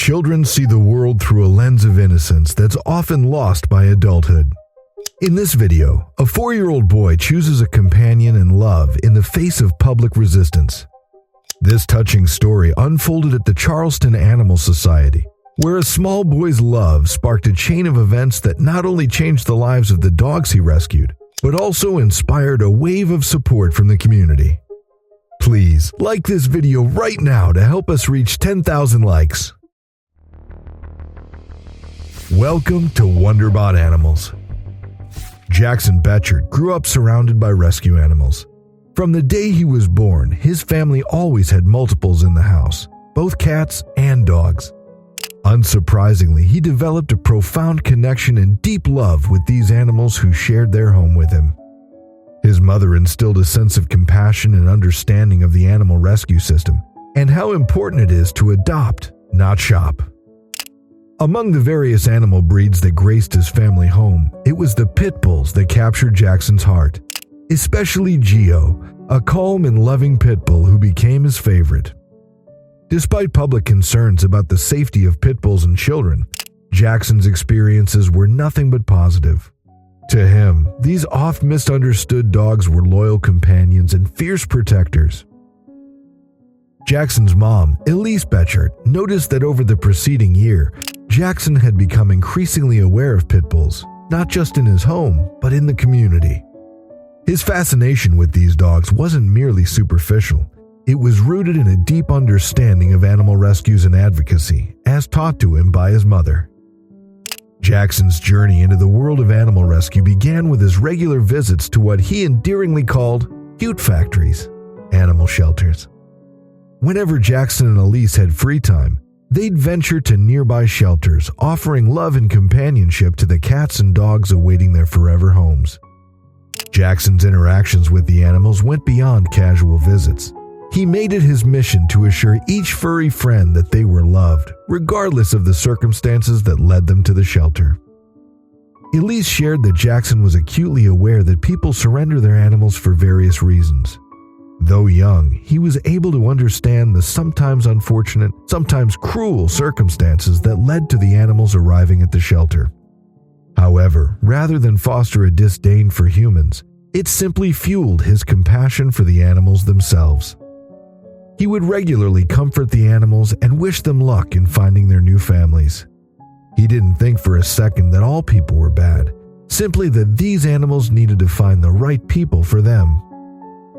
Children see the world through a lens of innocence that's often lost by adulthood. In this video, a 4-year-old boy chooses a companion and love in the face of public resistance. This touching story unfolded at the Charleston Animal Society, where a small boy's love sparked a chain of events that not only changed the lives of the dogs he rescued, but also inspired a wave of support from the community. Please like this video right now to help us reach 10,000 likes. Welcome to Wonderbot Animals. Jackson Betchert grew up surrounded by rescue animals. From the day he was born, his family always had multiples in the house, both cats and dogs. Unsurprisingly, he developed a profound connection and deep love with these animals who shared their home with him. His mother instilled a sense of compassion and understanding of the animal rescue system and how important it is to adopt, not shop. Among the various animal breeds that graced his family home, it was the pit bulls that captured Jackson's heart, especially Geo, a calm and loving pit bull who became his favorite. Despite public concerns about the safety of pit bulls and children, Jackson's experiences were nothing but positive. To him, these oft misunderstood dogs were loyal companions and fierce protectors. Jackson's mom, Elise Betchert, noticed that over the preceding year, Jackson had become increasingly aware of pit bulls, not just in his home, but in the community. His fascination with these dogs wasn't merely superficial. It was rooted in a deep understanding of animal rescues and advocacy, as taught to him by his mother. Jackson's journey into the world of animal rescue began with his regular visits to what he endearingly called cute factories, animal shelters. Whenever Jackson and Elise had free time, they'd venture to nearby shelters, offering love and companionship to the cats and dogs awaiting their forever homes. Jackson's interactions with the animals went beyond casual visits. He made it his mission to assure each furry friend that they were loved, regardless of the circumstances that led them to the shelter. Elise shared that Jackson was acutely aware that people surrender their animals for various reasons. Though young, he was able to understand the sometimes unfortunate, sometimes cruel circumstances that led to the animals arriving at the shelter. However, rather than foster a disdain for humans, it simply fueled his compassion for the animals themselves. He would regularly comfort the animals and wish them luck in finding their new families. He didn't think for a second that all people were bad, simply that these animals needed to find the right people for them.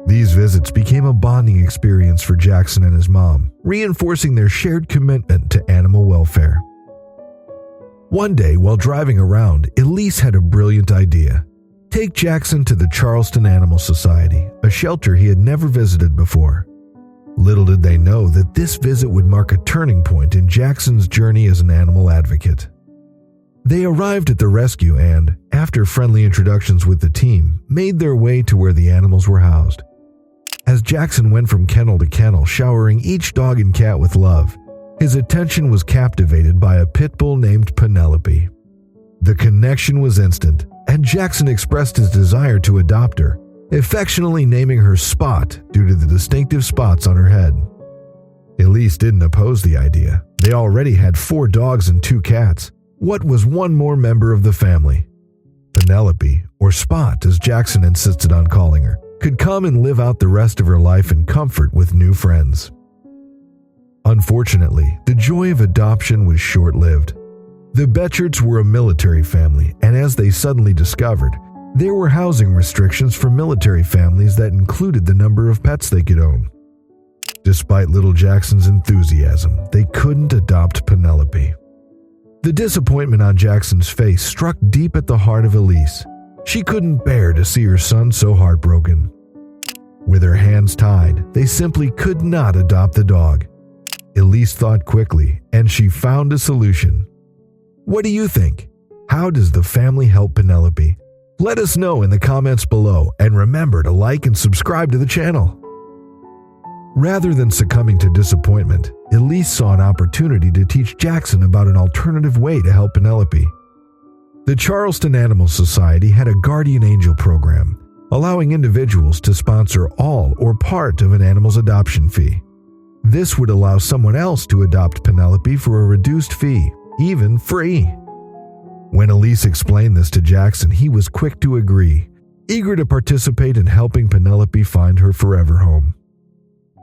These visits became a bonding experience for Jackson and his mom, reinforcing their shared commitment to animal welfare. One day, while driving around, Elise had a brilliant idea. Take Jackson to the Charleston Animal Society, a shelter he had never visited before. Little did they know that this visit would mark a turning point in Jackson's journey as an animal advocate. They arrived at the rescue and, after friendly introductions with the team, made their way to where the animals were housed. As Jackson went from kennel to kennel, showering each dog and cat with love, his attention was captivated by a pit bull named Penelope. The connection was instant, and Jackson expressed his desire to adopt her, affectionately naming her Spot due to the distinctive spots on her head. Elise didn't oppose the idea. They already had 4 dogs and 2 cats. What was one more member of the family? Penelope, or Spot as Jackson insisted on calling her, could come and live out the rest of her life in comfort with new friends. Unfortunately, the joy of adoption was short-lived. The Betcherts were a military family, and as they suddenly discovered, there were housing restrictions for military families that included the number of pets they could own. Despite little Jackson's enthusiasm, they couldn't adopt Penelope. The disappointment on Jackson's face struck deep at the heart of Elise. She couldn't bear to see her son so heartbroken. With her hands tied, they simply could not adopt the dog. Elise thought quickly, and she found a solution. What do you think? How does the family help Penelope? Let us know in the comments below, and remember to like and subscribe to the channel. Rather than succumbing to disappointment, Elise saw an opportunity to teach Jackson about an alternative way to help Penelope. The Charleston Animal Society had a guardian angel program, allowing individuals to sponsor all or part of an animal's adoption fee. This would allow someone else to adopt Penelope for a reduced fee, even free. When Elise explained this to Jackson, he was quick to agree, eager to participate in helping Penelope find her forever home.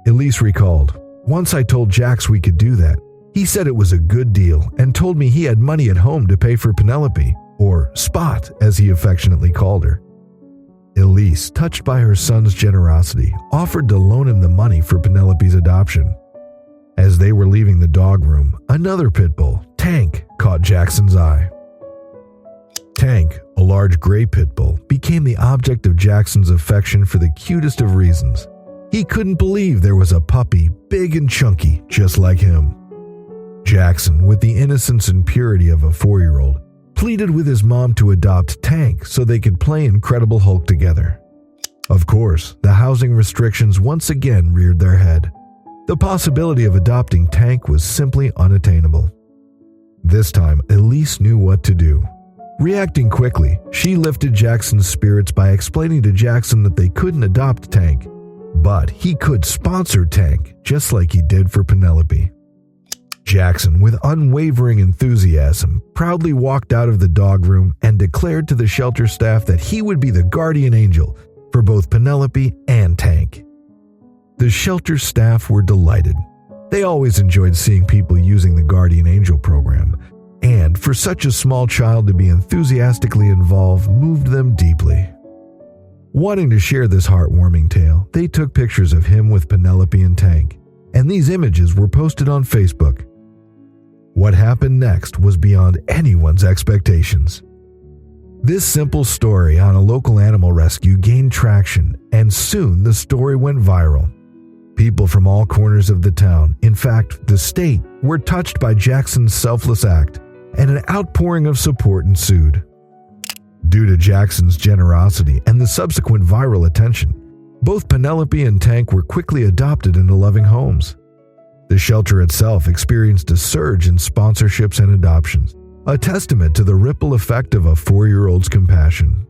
Elise recalled, "Once I told Jax we could do that. He said it was a good deal and told me he had money at home to pay for Penelope, or Spot as he affectionately called her." Elise, touched by her son's generosity, offered to loan him the money for Penelope's adoption. As they were leaving the dog room, another pit bull, Tank, caught Jackson's eye. Tank, a large gray pit bull, became the object of Jackson's affection for the cutest of reasons. He couldn't believe there was a puppy, big and chunky, just like him. Jackson, with the innocence and purity of a 4-year-old, pleaded with his mom to adopt Tank so they could play Incredible Hulk together. Of course, the housing restrictions once again reared their head. The possibility of adopting Tank was simply unattainable. This time, Elise knew what to do. Reacting quickly, she lifted Jackson's spirits by explaining to Jackson that they couldn't adopt Tank, but he could sponsor Tank, just like he did for Penelope. Jackson, with unwavering enthusiasm, proudly walked out of the dog room and declared to the shelter staff that he would be the guardian angel for both Penelope and Tank. The shelter staff were delighted. They always enjoyed seeing people using the guardian angel program, and for such a small child to be enthusiastically involved moved them deeply. Wanting to share this heartwarming tale, they took pictures of him with Penelope and Tank, and these images were posted on Facebook. What happened next was beyond anyone's expectations. This simple story on a local animal rescue gained traction, and soon the story went viral. People from all corners of the town, in fact, the state, were touched by Jackson's selfless act, and an outpouring of support ensued. Due to Jackson's generosity and the subsequent viral attention, both Penelope and Tank were quickly adopted into loving homes. The shelter itself experienced a surge in sponsorships and adoptions, a testament to the ripple effect of a 4-year-old's compassion.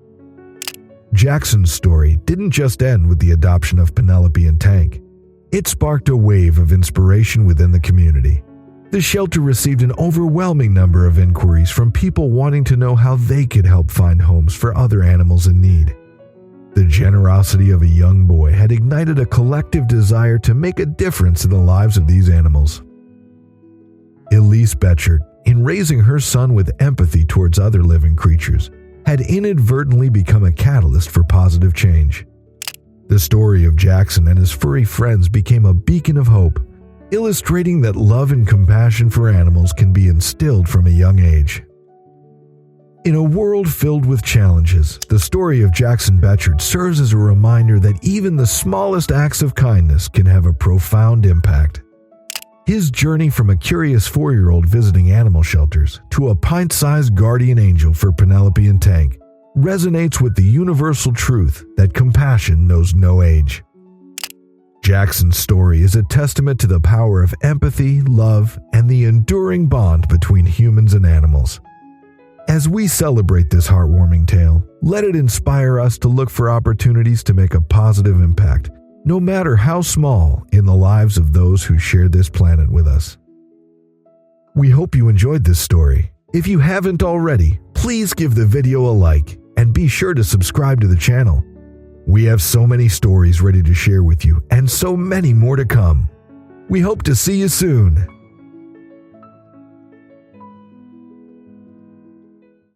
Jackson's story didn't just end with the adoption of Penelope and Tank. It sparked a wave of inspiration within the community. The shelter received an overwhelming number of inquiries from people wanting to know how they could help find homes for other animals in need. The generosity of a young boy had ignited a collective desire to make a difference in the lives of these animals. Elise Betchert, in raising her son with empathy towards other living creatures, had inadvertently become a catalyst for positive change. The story of Jackson and his furry friends became a beacon of hope, illustrating that love and compassion for animals can be instilled from a young age. In a world filled with challenges, the story of Jackson Betchert serves as a reminder that even the smallest acts of kindness can have a profound impact. His journey from a curious 4-year-old visiting animal shelters to a pint-sized guardian angel for Penelope and Tank resonates with the universal truth that compassion knows no age. Jackson's story is a testament to the power of empathy, love, and the enduring bond between humans and animals. As we celebrate this heartwarming tale, let it inspire us to look for opportunities to make a positive impact, no matter how small, in the lives of those who share this planet with us. We hope you enjoyed this story. If you haven't already, please give the video a like and be sure to subscribe to the channel. We have so many stories ready to share with you and so many more to come. We hope to see you soon.